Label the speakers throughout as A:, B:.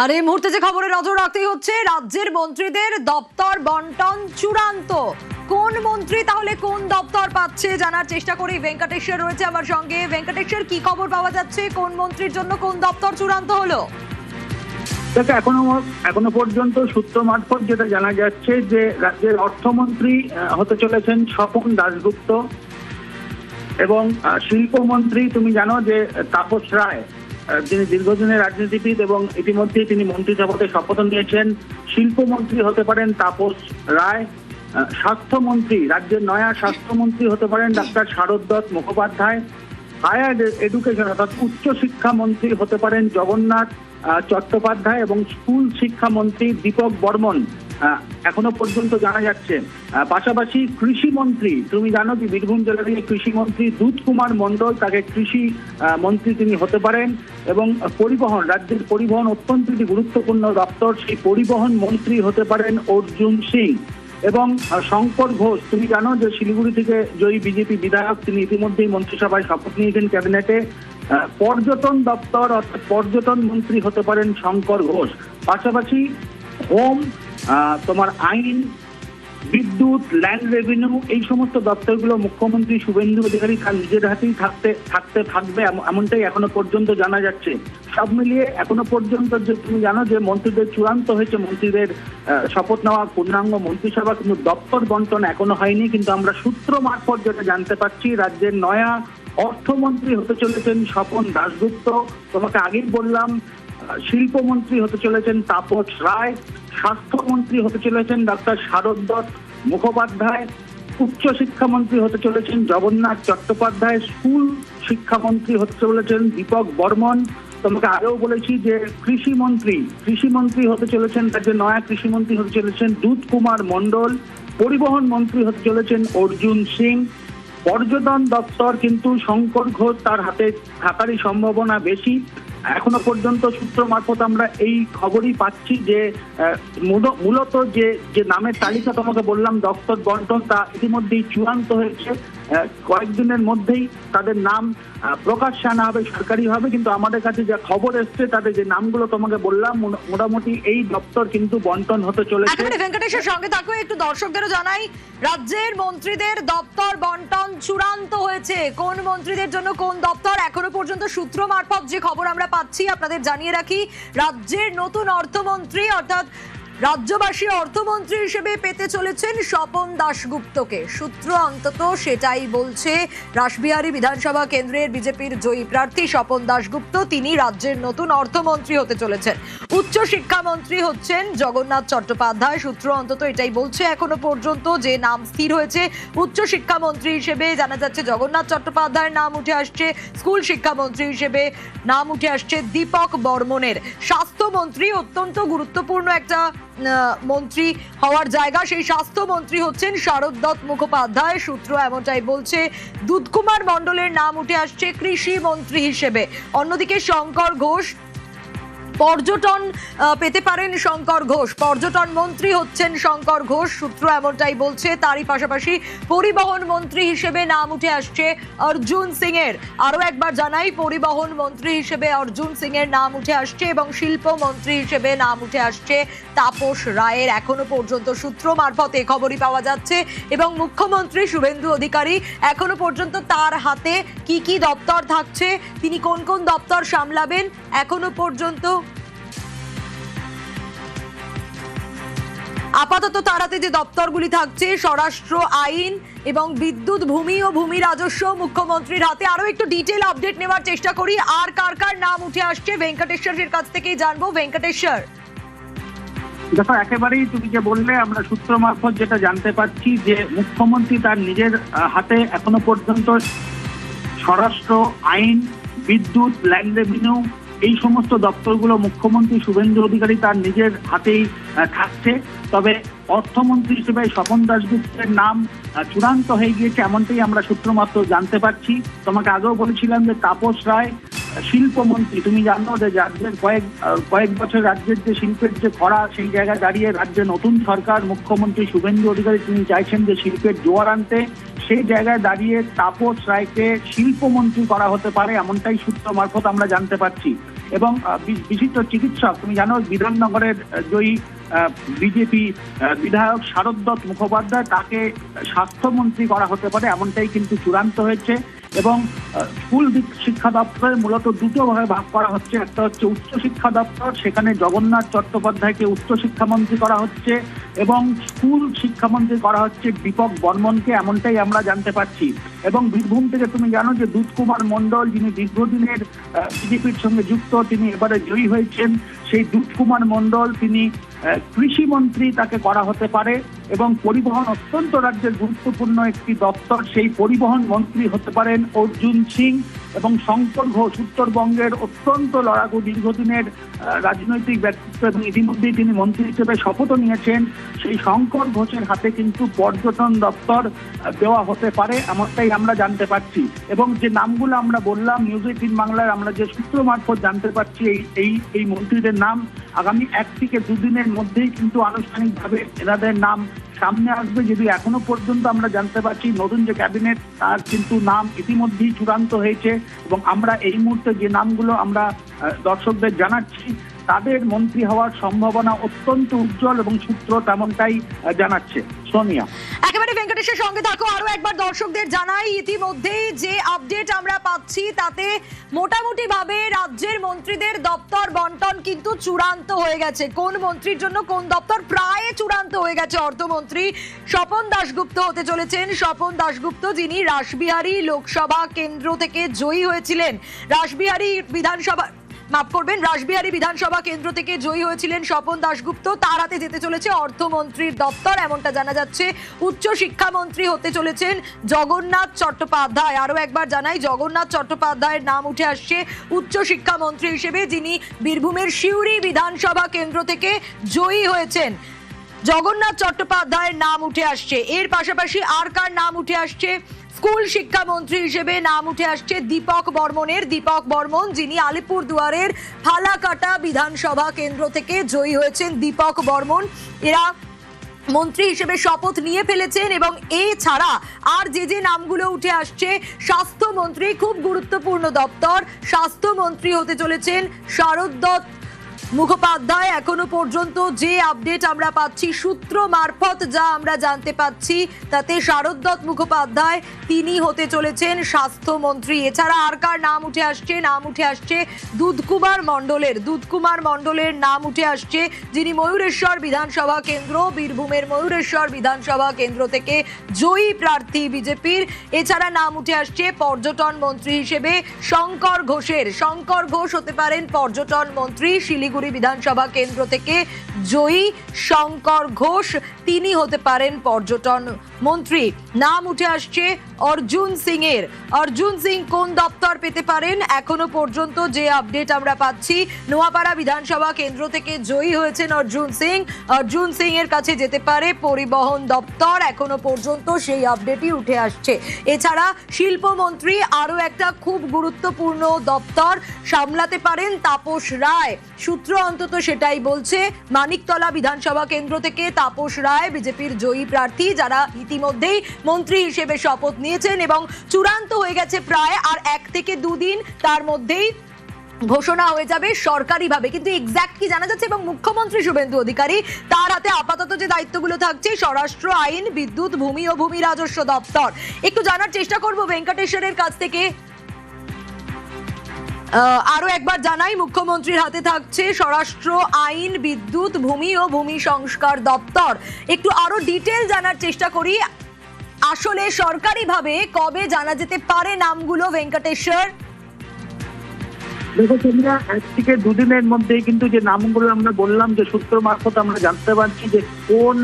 A: আর এই মুহূর্তে যে খবরে নজর রাখতেই হচ্ছে, রাজ্যের মন্ত্রীদের দপ্তর বন্টন চূড়ান্ত। কোন মন্ত্রী তাহলে কোন দপ্তর পাচ্ছে জানার চেষ্টা করি। ভেঙ্কটেশ্বর রয়েছে আমার সঙ্গে। ভেঙ্কটেশ্বর, কি খবর পাওয়া যাচ্ছে? কোন মন্ত্রীর জন্য কোন দপ্তর চূড়ান্ত হলো?
B: দেখো, এখনো পর্যন্ত সূত্র মারফত যেটা জানা যাচ্ছে যে রাজ্যের অর্থমন্ত্রী হতে চলেছেন স্বপন দাশগুপ্ত এবং শিল্পমন্ত্রী তুমি জানো যে তাপস রায়, তিনি দীর্ঘদিনের রাজনীতিবিদ এবং ইতিমধ্যেই তিনি মন্ত্রী শপথে শপথ নিয়েছেন। শিল্পমন্ত্রী হতে পারেন তাপস রায়। স্বাস্থ্যমন্ত্রী, রাজ্যের নয়া স্বাস্থ্যমন্ত্রী হতে পারেন ডাক্তার শারদ মুখোপাধ্যায়। হায়ার এডুকেশন অর্থাৎ উচ্চ শিক্ষামন্ত্রী হতে পারেন জগন্নাথ চট্টোপাধ্যায় এবং স্কুল শিক্ষামন্ত্রী দীপক বর্মন এখনো পর্যন্ত জানা যাচ্ছে। পাশাপাশি কৃষিমন্ত্রী, তুমি জানো যে বীরভূম জেলার কৃষিমন্ত্রী দুধ কুমার মণ্ডল, তাকে কৃষি মন্ত্রী তিনি হতে পারেন। এবং পরিবহন, রাজ্যের পরিবহন অত্যন্ত একটি গুরুত্বপূর্ণ দপ্তর, সেই পরিবহন মন্ত্রী হতে পারেন অর্জুন সিং। এবং শঙ্কর ঘোষ, তুমি জানো যে শিলিগুড়ি থেকে জয়ী বিজেপি বিধায়ক, তিনি ইতিমধ্যেই মন্ত্রিসভায় শপথ নিয়েছেন ক্যাবিনেটে। পর্যটন দপ্তর অর্থাৎ পর্যটন মন্ত্রী হতে পারেন শঙ্কর ঘোষ। পাশাপাশি হোম, তোমার আইন, বিদ্যুৎ, ল্যান্ড রেভিনিউ, এই সমস্ত দপ্তরগুলো মুখ্যমন্ত্রী শুভেন্দু অধিকারী তার নিজের হাতেই থাকবে এমনটাই এখনো পর্যন্ত জানা যাচ্ছে। সব মিলিয়ে এখনো পর্যন্ত যে তুমি জানো যে মন্ত্রীদের চূড়ান্ত হয়েছে, মন্ত্রীদের শপথ নেওয়া পূর্ণাঙ্গ মন্ত্রিসভা, কিন্তু দপ্তর বন্টন এখনো হয়নি। কিন্তু আমরা সূত্র মারফত যেটা জানতে পারছি, রাজ্যের নয়া অর্থমন্ত্রী হতে চলেছেন স্বপন দাশগুপ্ত। তোমাকে আগেই বললাম, শিল্পমন্ত্রী হতে চলেছেন তাপস রায়, স্বাস্থ্যমন্ত্রী হতে চলেছেন ডাক্তার শারদ মুখোপাধ্যায়, উচ্চ শিক্ষামন্ত্রী হতে চলেছেন জগন্নাথ চট্টোপাধ্যায়, স্কুল শিক্ষামন্ত্রী হতে চলেছেন দীপক বর্মন। তোমাকে আগেও বলেছি যে কৃষিমন্ত্রী হতে চলেছেন, রাজ্যের নয়া কৃষিমন্ত্রী হতে চলেছেন দুধ কুমার মণ্ডল, পরিবহন মন্ত্রী হতে চলেছেন অর্জুন সিং। পর্যটন দপ্তর কিন্তু শঙ্কর ঘোষ তার হাতে থাকারই সম্ভাবনা বেশি। এখনো পর্যন্ত সূত্র মারফত আমরা এই খবরই পাচ্ছি যে মূলত যে নামের তালিকা তোমাকে বললাম দপ্তর বন্টন, তা ইতিমধ্যেই চূড়ান্ত হয়েছে। কয়েকদিনের মধ্যেই তাদের নাম প্রকাশ্যে আনা হবে সরকারিভাবে। কিন্তু আমাদের কাছে যে খবর এসছে, তাদের যে নামগুলো তোমাকে বললাম, মোটামুটি এই দপ্তর কিন্তু বন্টন হতে চলেছে।
A: ভেঙ্কটেশ্বর সঙ্গে থাকো, একটু দর্শকদেরও জানাই, রাজ্যের মন্ত্রীদের দপ্তর বন্টন চূড়ান্ত হয়েছে। কোন মন্ত্রীদের জন্য কোন দপ্তর এখনো পর্যন্ত সূত্র মারফত যে খবর আমরা পাচ্ছি আপনাদের জানিয়ে রাখি, রাজ্যের নতুন অর্থমন্ত্রী অর্থাৎ রাজ্যবাসী অর্থমন্ত্রী হিসেবে পেতে চলেছেন স্বপন দাশগুপ্তকে। সূত্র অন্তত সেটাই বলছে। রাসবিহারী বিধানসভা কেন্দ্রের বিজেপির জয়ী প্রার্থী স্বপন দাশগুপ্ত, তিনি রাজ্যের নতুন অর্থমন্ত্রী হতে চলেছেন। উচ্চ শিক্ষামন্ত্রী হচ্ছেন জগন্নাথ চট্টোপাধ্যায়। সূত্র অন্তত এটাই বলছে এখনো পর্যন্ত, যে নাম স্থির হয়েছে উচ্চ শিক্ষামন্ত্রী হিসেবে জানা যাচ্ছে জগন্নাথ চট্টোপাধ্যায়ের নাম উঠে আসছে। স্কুল শিক্ষামন্ত্রী হিসেবে নাম উঠে আসছে দীপক বর্মনের। স্বাস্থ্যমন্ত্রী অত্যন্ত গুরুত্বপূর্ণ একটা মন্ত্রী হওয়ার জায়গা, সেই স্বাস্থ্যমন্ত্রী হচ্ছেন শারদ মুখোপাধ্যায়। সূত্র এমনটাই বলছে। দুধকুমার মণ্ডলের নাম উঠে আসছে কৃষি মন্ত্রী হিসেবে। অন্যদিকে শঙ্কর ঘোষ, পর্যটন পেতে পারেন শঙ্কর ঘোষ, পর্যটন মন্ত্রী হচ্ছেন শঙ্কর ঘোষ। সূত্র এমনটাই বলছে। তারই পাশাপাশি পরিবহন মন্ত্রী হিসেবে নাম উঠে আসছে অর্জুন সিং এর। আরো একবার জানাই, পরিবহন মন্ত্রী হিসেবে অর্জুন সিং এর নাম উঠে আসছে এবং শিল্প মন্ত্রী হিসেবে নাম উঠে আসছে তাপস রায়ের। এখনো পর্যন্ত সূত্র মারফত এই খবরই পাওয়া যাচ্ছে। এবং মুখ্যমন্ত্রী শুভেন্দু অধিকারী, এখনো পর্যন্ত তার হাতে কি কি দপ্তর থাকছে, তিনি কোন কোন দপ্তর সামলাবেন, এখনো পর্যন্ত আপাতত তার হাতে যে দপ্তরগুলি থাকছে স্বরাষ্ট্র, আইন এবং বিদ্যুৎ, ভূমি ও ভূমি রাজস্ব মুখ্যমন্ত্রীর হাতে। আরো একটু ডিটেল আপডেট নেওয়ার চেষ্টা করি, আর কার কার নাম উঠে আসছে ভেঙ্কটেশ্বরের কাছ থেকেই জানবো। ভেঙ্কটেশ্বর,
B: দেখো, একেবারেই তুমি যে বললে, আমরা সূত্র মারফত যেটা জানতে পারছি যে মুখ্যমন্ত্রী তার নিজের হাতে এখনো পর্যন্ত স্বরাষ্ট্র, আইন, বিদ্যুৎ, ল্যান্ড রেভিনিউ, এই সমস্ত দপ্তরগুলো মুখ্যমন্ত্রী শুভেন্দু অধিকারী তার নিজের হাতেই থাকছে। তবে অর্থমন্ত্রী হিসেবে স্বপন দাশগুপ্তের নাম চূড়ান্ত হয়ে গিয়েছে, এমনটাই আমরা সূত্র মাত্র জানতে পারছি। তোমাকে আগেও বলেছিলাম যে তাপস রায় শিল্পমন্ত্রী, তুমি জানো যে রাজ্যের কয়েক বছর রাজ্যের যে শিল্পের যে খরা, সেই জায়গায় দাঁড়িয়ে রাজ্যে নতুন সরকার, মুখ্যমন্ত্রী শুভেন্দু অধিকারী তিনি চাইছেন যে শিল্পের জোয়ার আনতে। সেই জায়গায় দাঁড়িয়ে তাপস রায়কে শিল্পমন্ত্রী করা হতে পারে, এমনটাই সূত্র মারফত আমরা জানতে পারছি। এবং বিশিষ্ট চিকিৎসক, তুমি জানো বিধাননগরের জয়ী বিজেপি বিধায়ক শারদ দত্ত মুখোপাধ্যায়, তাকে স্বাস্থ্যমন্ত্রী করা হতে পারে এমনটাই কিন্তু চূড়ান্ত হয়েছে। এবং স্কুল শিক্ষা দপ্তরের মূলত দুটো ভাগে ভাগ করা হচ্ছে। একটা হচ্ছে উচ্চ শিক্ষা দপ্তর, সেখানে জগন্নাথ চট্টোপাধ্যায়কে উচ্চ শিক্ষামন্ত্রী করা হচ্ছে, এবং স্কুল শিক্ষামন্ত্রী করা হচ্ছে দীপক বর্মনকে, এমনটাই আমরা জানতে পারছি। এবং বীরভূম থেকে তুমি জানো যে দুধ কুমার মণ্ডল, যিনি দীর্ঘদিনের বিজেপির সঙ্গে যুক্ত, তিনি এবারে জয়ী হয়েছেন। সেই দুধ কুমার মণ্ডল তিনি কৃষিমন্ত্রী, তাকে করা হতে পারে। এবং পরিবহন অত্যন্ত রাজ্যের গুরুত্বপূর্ণ একটি দপ্তর, সেই পরিবহন মন্ত্রী হতে পারেন অর্জুন সিং। এবং শঙ্কর ঘোষ, উত্তরবঙ্গের অত্যন্ত লড়াকু দীর্ঘদিনের রাজনৈতিক ব্যক্তিত্ব, এবং ইতিমধ্যেই তিনি মন্ত্রী হিসেবে শপথও নিয়েছেন। সেই শঙ্কর ঘোষের হাতে কিন্তু পর্যটন দপ্তর দেওয়া হতে পারে এমনটাই আমরা জানতে পারছি। এবং যে নামগুলো আমরা বললাম নিউজ 18 বাংলার আমরা যে সূত্র মারফত জানতে পারছি, এই মন্ত্রীদের নাম আগামী 1 থেকে 2 দিনের মধ্যেই কিন্তু আনুষ্ঠানিকভাবে এনাদের নাম সামনে আসবে। যদি এখনো পর্যন্ত আমরা জানতে পারছি নতুন যে ক্যাবিনেট, তার কিন্তু নাম ইতিমধ্যেই চূড়ান্ত হয়েছে। এবং আমরা এই মুহূর্তে যে নামগুলো আমরা দর্শকদের জানাচ্ছি, তাদের মন্ত্রী হওয়ার সম্ভাবনা অত্যন্ত উজ্জ্বল, এবং সূত্র তেমনটাই জানাচ্ছে। সোনিয়া,
A: একেবারে ভেঙ্কটেশের সঙ্গে থাকো। আরো একবার দর্শকদের জানাই, ইতিমধ্যেই যে আপডেট আমরা পাচ্ছি তাতে মোটামুটি ভাবে রাজ্যের মন্ত্রীদের দপ্তর বন্টন কিন্তু চূড়ান্ত হয়ে গেছে। কোন মন্ত্রীর জন্য কোন দপ্তর প্রায় চূড়ান্ত হয়ে গেছে। অর্থমন্ত্রী স্বপন দাশগুপ্ত হতে চলেছেন। স্বপন দাশগুপ্ত, যিনি রাসবিহারী লোকসভা কেন্দ্র থেকে জয়ী হয়েছিলেন। রাসবিহারী বিধানসভা কেন্দ্র থেকে জয়ী হয়েছিলেন স্বপন দাশগুপ্ত। তার হাতে যেতে চলেছে অর্থমন্ত্রীর দপ্তর, এমনটা জানা যাচ্ছে। উচ্চ শিক্ষামন্ত্রী হতে চলেছেন জগন্নাথ চট্টোপাধ্যায়। আরো একবার জানাই, জগন্নাথ চট্টোপাধ্যায়ের নাম উঠে আসছে উচ্চ শিক্ষামন্ত্রী হিসেবে, যিনি বীরভূমের সিউড়ি বিধানসভা কেন্দ্র থেকে জয়ী হয়েছেন। জগন্নাথ চট্টোপাধ্যায়ের নাম উঠে আসছে। এর পাশাপাশি আর কার নাম উঠে আসছে? স্কুল শিক্ষামন্ত্রী হিসেবে নাম উঠে আসছে দীপক বর্মনের। দীপক বর্মন, যিনি আলিপুরদুয়ারের ফালাকাটা বিধানসভা কেন্দ্র থেকে জয়ী হয়েছেন দীপক বর্মন। এরা মন্ত্রী হিসেবে শপথ নিয়ে ফেলেছেন। এবং এছাড়া আর যে নামগুলো উঠে আসছে, স্বাস্থ্যমন্ত্রী, খুব গুরুত্বপূর্ণ দপ্তর, স্বাস্থ্যমন্ত্রী হতে চলেছেন শারদ দত্ত মুখোপাধ্যায়। এখনো পর্যন্ত যে আপডেট আমরা পাচ্ছি, সূত্র মারফত যা আমরা জানতে পাচ্ছি, তাতে শারদ দত্ত মুখোপাধ্যায় তিনি হতে চলেছেন স্বাস্থ্যমন্ত্রী। এছাড়া আর কার নাম উঠে আসছে? নাম উঠে আসছে দুধ কুমার মণ্ডলের নাম উঠে আসছে, যিনি ময়ূরেশ্বর বিধানসভা কেন্দ্র, বীরভূমের ময়ূরেশ্বর বিধানসভা কেন্দ্র থেকে জয়ী প্রার্থী বিজেপির। এছাড়া নাম উঠে আসছে পর্যটন মন্ত্রী হিসেবে শঙ্কর ঘোষের। শঙ্কর ঘোষ হতে পারেন পর্যটন মন্ত্রী। শিলিগুড়ি বিধানসভা কেন্দ্র থেকে জয়ী শঙ্কর ঘোষ, তিনি হতে পারেন পর্যটন মন্ত্রী। নাম উঠে আসছে অর্জুন সিং এর। অর্জুন সিং কোন দপ্তর পেতে পারেন? এখনো পর্যন্ত যে আপডেট আমরা পাচ্ছি, নোয়াপাড়া বিধানসভা কেন্দ্র থেকে জয়ী হয়েছেন অর্জুন সিং। অর্জুন সিং এর কাছে যেতে পারে পরিবহন দপ্তর, এখনো পর্যন্ত সেই আপডেটই উঠে আসছে। এছাড়া শিল্পমন্ত্রী, আরো একটা খুব গুরুত্বপূর্ণ দপ্তর সামলাতে পারেন তাপস রায়। সূত্র অন্তত সেটাই বলছে। মানিকতলা বিধানসভা কেন্দ্র থেকে তাপস রায় বিজেপির জয়ী প্রার্থী, যারা ইতিমধ্যেই মন্ত্রী হিসেবে শপথ নিয়েছেন এবং চূড়ান্ত হয়ে গেছে প্রায়। আর 1 থেকে 2 দিন তার মধ্যেই ঘোষণা হয়ে যাবে সরকারিভাবে, কিন্তু এক্স্যাক্ট কি জানা যাচ্ছে। এবং মুখ্যমন্ত্রী শুভেন্দু অধিকারী, তার হাতে আপাতত যে দায়িত্বগুলো থাকছে, স্বরাষ্ট্র, আইন, বিদ্যুৎ, ভূমি ও ভূমি রাজস্ব দপ্তর। একটু জানার চেষ্টা করব ভেঙ্কটেশ্বরের কাছ থেকে। আরো একবার জানাই, মুখ্যমন্ত্রীর হাতে থাকছে স্বরাষ্ট্র, আইন, বিদ্যুৎ, ভূমি ও ভূমি সংস্কার দপ্তর। একটু আরো ডিটেল জানার চেষ্টা করি, আসলে সরকারিভাবে কবে জানা যেতে পারে নামগুলো ভেঙ্কটেশ্বর?
B: দেখো সোনিয়া, 1 থেকে 2 দিনের মধ্যেই কিন্তু যে নামগুলো আমরা বললাম, যে সূত্র মারফত আমরা জানতে পারছি যে কোন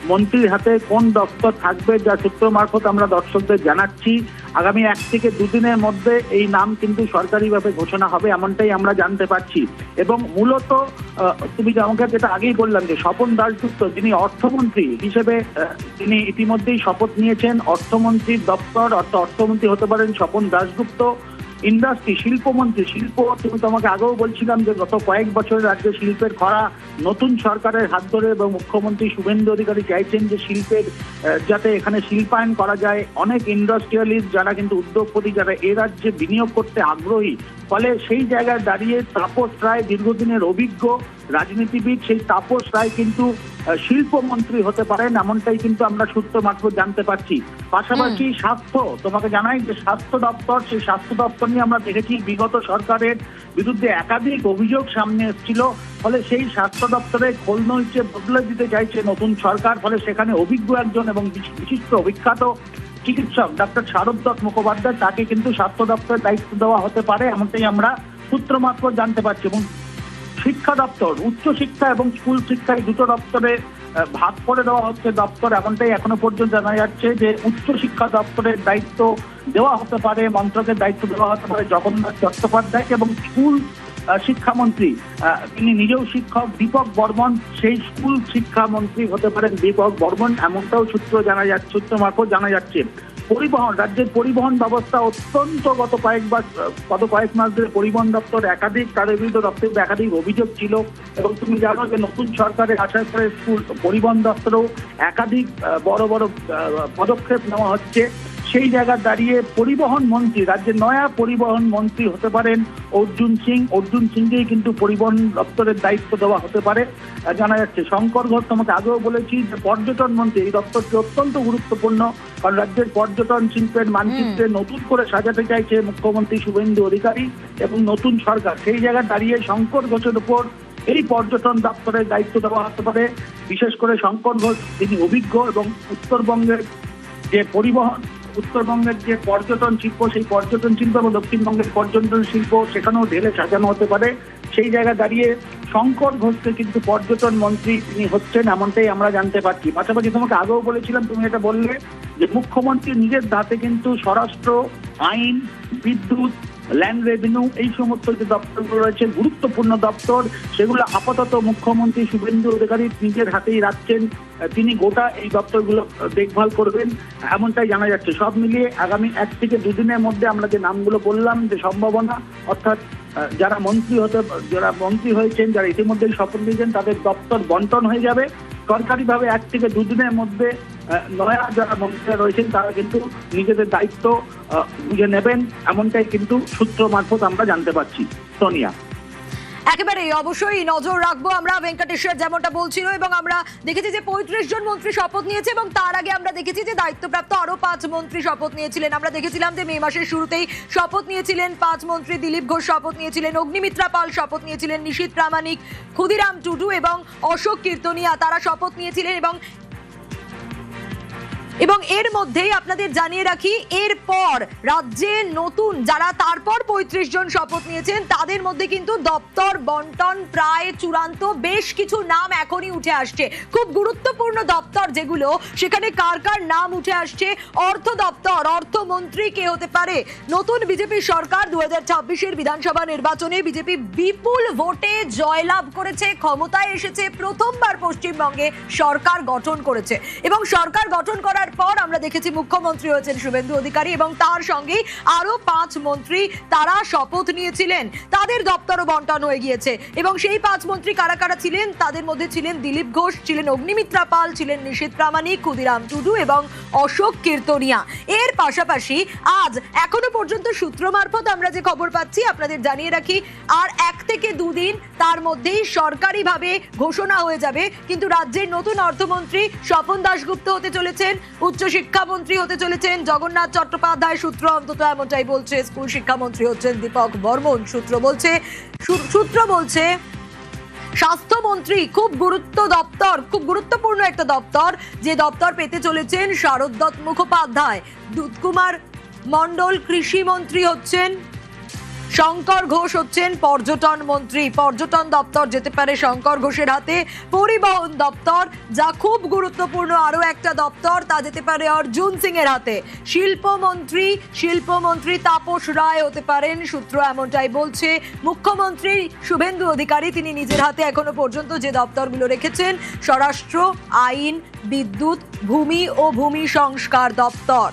B: মন্ত্রীর হাতে কোন দপ্তর থাকবে, যা সূত্র মারফত আমরা দর্শকদের জানাচ্ছি। আগামী 1 থেকে 2 দিনের মধ্যে এই নাম কিন্তু সরকারিভাবে ঘোষণা হবে, এমনটাই আমরা জানতে পারছি। এবং মূলত তুমি আমাকে যেটা আগেই বললাম, যে স্বপন দাশগুপ্ত, যিনি অর্থমন্ত্রী হিসেবে তিনি ইতিমধ্যেই শপথ নিয়েছেন। অর্থমন্ত্রীর দপ্তর, অর্থমন্ত্রী হতে পারেন স্বপন দাশগুপ্ত। ইন্ডাস্ট্রি শিল্পমন্ত্রী তুমি তোমাকে আগেও বলছিলাম যে গত কয়েক বছর রাজ্যে শিল্পের খরা নতুন সরকারের হাত ধরে, এবং মুখ্যমন্ত্রী শুভেন্দু অধিকারী চাইছেন যে শিল্পের যাতে এখানে শিল্পায়ন করা যায়। অনেক ইন্ডাস্ট্রিয়ালিস্ট যারা কিন্তু উদ্যোগপতি, যারা এ রাজ্যে বিনিয়োগ করতে আগ্রহী, ফলে সেই জায়গায় দাঁড়িয়ে তাপস রায় দীর্ঘদিনের অভিজ্ঞ রাজনীতিবিদ, সেই তাপস রায় কিন্তু শিল্পমন্ত্রী হতে পারেন, এমনটাই কিন্তু আমরা সূত্র মারফত জানতে পারছি। পাশাপাশি স্বাস্থ্য, তোমাকে জানাই যে স্বাস্থ্য দপ্তর, সেই স্বাস্থ্য দপ্তর নিয়ে আমরা দেখেছি বিগত সরকারের বিরুদ্ধে একাধিক অভিযোগ সামনে এসেছিল, ফলে সেই স্বাস্থ্য দপ্তরে খোলনলচে বদলে দিতে চাইছে নতুন সরকার। ফলে সেখানে অভিজ্ঞ একজন এবং বিশিষ্ট অভিজ্ঞাত চিকিৎসক ডক্টর শারদ মুখোপাধ্যায়, তাকে কিন্তু স্বাস্থ্য দপ্তরের দায়িত্ব দেওয়া হতে পারে, এমনটাই আমরা সূত্র মারফত জানতে পারছি। এবং শিক্ষা দপ্তর, উচ্চ শিক্ষা এবং স্কুল শিক্ষা, এই দুটো দপ্তরে ভাগ করে দেওয়া হচ্ছে দপ্তর, এমনটাই এখনো পর্যন্ত জানা যাচ্ছে যে উচ্চ শিক্ষা দপ্তরের দায়িত্ব দেওয়া হতে পারে, মন্ত্রকের দায়িত্ব দেওয়া হতে পারে জগন্নাথ চট্টোপাধ্যায়, এবং স্কুল শিক্ষামন্ত্রী তিনি নিজেও শিক্ষক দীপক বর্মন, সেই স্কুল শিক্ষামন্ত্রী হতে পারেন দীপক বর্মন, এমনটাও সূত্র মারফত জানা যাচ্ছে। পরিবহন, রাজ্যের পরিবহন ব্যবস্থা অত্যন্ত গত কয়েক মাস ধরে পরিবহন দপ্তর তাদের বিরুদ্ধে দপ্তরে একাধিক অভিযোগ ছিল, এবং তুমি জানো যে নতুন সরকারের আসার পরে স্কুল পরিবহন দপ্তরেও একাধিক বড় বড় পদক্ষেপ নেওয়া হচ্ছে। সেই জায়গায় দাঁড়িয়ে পরিবহন মন্ত্রী, রাজ্যের নয়া পরিবহন মন্ত্রী হতে পারেন অর্জুন সিংকেই কিন্তু পরিবহন দপ্তরের দায়িত্ব দেওয়া হতে পারে জানা যাচ্ছে। শঙ্কর ঘোষ, তোমাকে আগেও বলেছি যে পর্যটন মন্ত্রী, এই দপ্তরটি অত্যন্ত গুরুত্বপূর্ণ, কারণ রাজ্যের পর্যটন শিল্পের মানচিত্রে নতুন করে সাজাতে চাইছে মুখ্যমন্ত্রী শুভেন্দু অধিকারী এবং নতুন সরকার। সেই জায়গায় দাঁড়িয়ে শঙ্কর ঘোষের উপর এই পর্যটন দপ্তরের দায়িত্ব দেওয়া হতে পারে। বিশেষ করে শঙ্কর ঘোষ, তিনি অভিজ্ঞ, এবং উত্তরবঙ্গের যে পর্যটন শিল্প, সেই পর্যটন শিল্প এবং দক্ষিণবঙ্গের পর্যটন শিল্প সেখানেও ঢেলে সাজানো হতে পারে। সেই জায়গায় দাঁড়িয়ে শঙ্কর ঘোষকে কিন্তু পর্যটন মন্ত্রী তিনি হচ্ছেন, এমনটাই আমরা জানতে পারছি। পাশাপাশি তোমাকে আগেও বলেছিলাম, তুমি এটা বললে যে মুখ্যমন্ত্রী নিজের হাতে কিন্তু স্বরাষ্ট্র, আইন, বিদ্যুৎ, ল্যান্ড রেভিনিউ, এই সমস্ত যে দপ্তরগুলো রয়েছে গুরুত্বপূর্ণ দপ্তর, সেগুলো আপাতত মুখ্যমন্ত্রী শুভেন্দু অধিকারী নিজের হাতেই রাখছেন, তিনি গোটা এই দপ্তরগুলো দেখভাল করবেন, এমনটাই জানা যাচ্ছে। সব মিলিয়ে আগামী 1 থেকে 2 দিনের মধ্যে আমরা যে নামগুলো বললাম যে সম্ভাবনা, অর্থাৎ যারা মন্ত্রী হয়েছেন, যারা ইতিমধ্যেই শপথ নিয়েছেন, তাদের দপ্তর বন্টন হয়ে যাবে সরকারিভাবে। 1 থেকে 2 দিনের মধ্যে নয়া যারা মন্ত্রীরা রয়েছেন তারা কিন্তু নিজেদের দায়িত্ব বুঝে নেবেন, এমনটাই কিন্তু সূত্র মারফত আমরা জানতে পারছি। সোনিয়া,
A: একেবারেই অবশ্যই নজর রাখবো আমরা। ভেঙ্কটেশ্বর যেমনটা বলছিল, এবং আমরা দেখেছি যে 35 জন মন্ত্রী শপথ নিয়েছে, এবং তার আগে আমরা দেখেছি যে দায়িত্বপ্রাপ্ত আরো 5 মন্ত্রী শপথ নিয়েছিলেন। আমরা দেখেছিলাম যে মে মাসের শুরুতেই শপথ নিয়েছিলেন 5 মন্ত্রী। দিলীপ ঘোষ শপথ নিয়েছিলেন, অগ্নিমিত্রা পাল শপথ নিয়েছিলেন, নিশীথ প্রামাণিক, ক্ষুদিরাম টুডু এবং অশোক কীর্তনিয়া, তারা শপথ নিয়েছিলেন। এবং এর মধ্যেই আপনাদের জানিয়ে রাখি, এরপর রাজ্যে নতুন যারা তারপর 35 জন শপথ নিয়েছেন, তাদের মধ্যে কিন্তু দপ্তর বন্টন প্রায় চূড়ান্ত। বেশ কিছু নাম এখনই উঠে আসছে, খুব গুরুত্বপূর্ণ দপ্তর যেগুলো, সেখানে কার কার নাম উঠে আসছে। অর্থ দপ্তর, অর্থমন্ত্রী কে হতে পারে? নতুন বিজেপি সরকার 2026-এর বিধানসভা নির্বাচনে বিজেপি বিপুল ভোটে জয়লাভ করেছে, ক্ষমতায় এসেছে, প্রথমবার পশ্চিমবঙ্গে সরকার গঠন করেছে, এবং সরকার গঠন করার পর আমরা দেখেছি মুখ্যমন্ত্রী হয়েছেন শুভেন্দু অধিকারী, এবং তার সঙ্গে আরো 5 মন্ত্রী তারা শপথ নিয়েছিলেন, তাদের দপ্তরও বন্টন হয়ে গিয়েছে। এবং সেই 5 মন্ত্রী কারা কারা ছিলেন? তাদের মধ্যে ছিলেন দিলীপ ঘোষ, ছিলেন অগ্নিমিত্রা পাল, ছিলেন নিশীথ প্রামাণিক, ক্ষুদিরাম টুডু এবং অশোক কীর্তনিয়া। এর পাশাপাশি আজ এখনো পর্যন্ত সূত্র মারফত আমরা যে খবর পাচ্ছি আপনাদের জানিয়ে রাখি, আর 1 থেকে 2 দিন তার মধ্যেই সরকারিভাবে ঘোষণা হয়ে যাবে। কিন্তু রাজ্যের নতুন অর্থমন্ত্রী স্বপন দাশগুপ্ত হতে চলেছেন, উচ্চশিক্ষামন্ত্রী হতে চলেছেন জগন্নাথ চট্টোপাধ্যায়, সূত্র অন্তত এমনটাই বলছে। স্কুল শিক্ষামন্ত্রী হচ্ছেন দীপক বর্মন, সূত্র বলছে। স্বাস্থ্যমন্ত্রী, খুব গুরুত্বপূর্ণ একটা দপ্তর, যে দপ্তর পেতে চলেছেন শারদ মুখোপাধ্যায়। দুধকুমার মণ্ডল কৃষি মন্ত্রী হচ্ছেন, শঙ্কর ঘোষ হচ্ছেন পর্যটন মন্ত্রী। পর্যটন দপ্তর যেতে পারে শঙ্কর ঘোষের হাতে। পরিবহন দপ্তর, যা খুব গুরুত্বপূর্ণ আরো একটা দপ্তর, তা যেতে পারে অর্জুন সিং এর হাতে। শিল্পমন্ত্রী তাপস রায় হতে পারেন, সূত্র এমনটাই বলছে। মুখ্যমন্ত্রী শুভেন্দু অধিকারী তিনি নিজের হাতে এখনো পর্যন্ত যে দপ্তরগুলো রেখেছেন, স্বরাষ্ট্র, আইন, বিদ্যুৎ, ভূমি ও ভূমি সংস্কার দপ্তর।